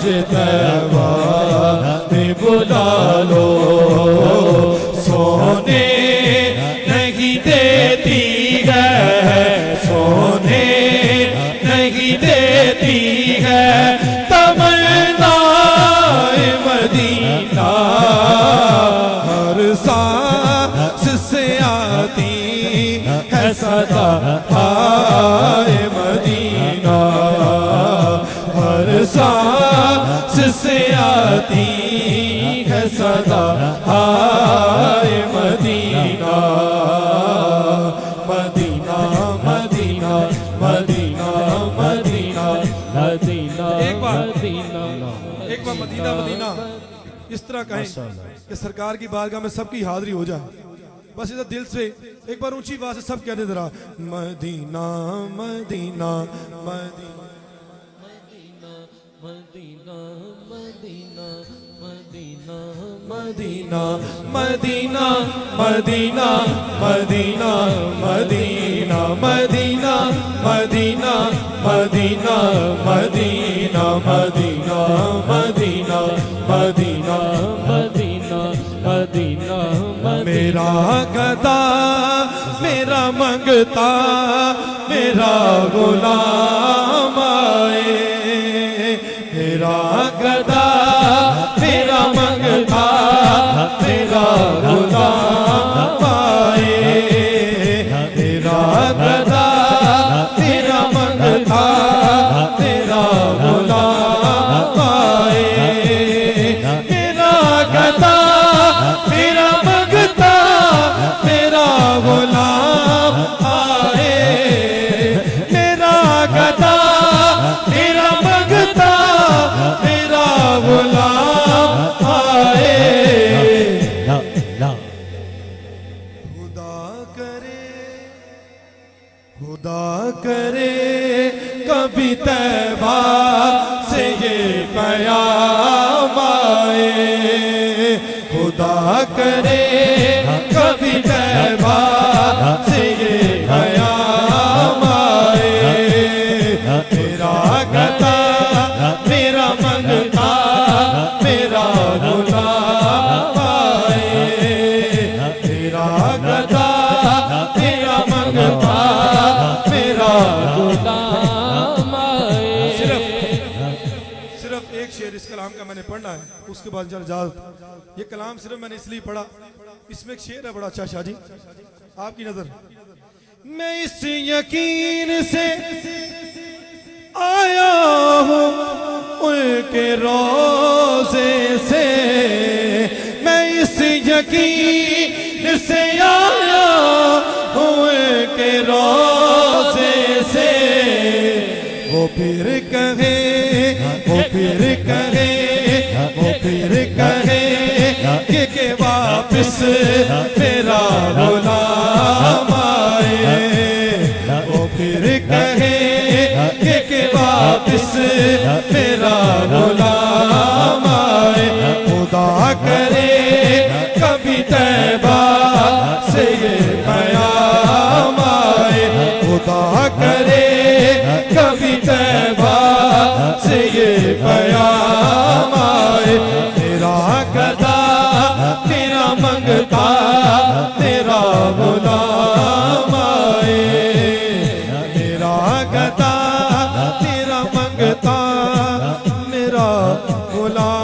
मुझे तैबा में बुला लो। सोने नहीं देती है, सोने नहीं देती है तमन्नाए मदीना। हर सांस से आती है सदा हाय मदीना। हर सांस से आती है सदा हाय Medina. Medina Medina Medina Medina Medina एक बार मदीना मदीना मदीना इस तरह कहें कि सरकार की बारगाह में सबकी हाजिरी हो जाए। बस इधर दिल से एक बार ऊंची आवाज से सब कहते जरा Medina Medina Medina. Medina Medina Medina Medina Medina Medina Medina Medina Medina Medina Medina Medina Medina Medina Medina Medina Medina मेरा गदा मेरा मंगता मेरा गुलाम आए। मेरा गदा मेरा मंगता मेरा गुलाम आए। मेरा गदा मेरा मंगता मेरा गुलाम आए। मेरा गदा मेरा मंगता मेरा गुलाम आए। मेरा गदा मेरा मंगता मेरा गुलाम आए। खुदा करे कभी तैबा से ये क़याम आए। खुदा करे कभी तैबा से ये क़याम आए। मेरा गदा मेरा मंगता मेरा गुलाम आए। मेरा गदा मेरा मंगता मेरा गुलाम आए। सिर्फ एक शेर इस कलाम का मैंने पढ़ना है, उसके बाद जरा इजाजत। ये कलाम सिर्फ मैंने इसलिए पढ़ा, इसमें एक शेर है बड़ा अच्छा शाह जी आपकी नजर। मैं इस यकीन से आया हूँ उनके रोज़े से। मैं इस यकीन से आया हूँ उनके रोज़े से। वो फिर कहे वो फिर कहे वो फिर कहे कि वापस मेरा गुलाम आए। वो फिर कहे कि वापस मेरा गुलाम आए। खुदा करे कभी तैबा से ये क़याम आए। खुदा करे कभी तैबा से ये क़याम आए। मेरा गदा तेरा मंगता तेरा गुलाम आए। मेरा गदा तेरा मंगता मेरा गुलाम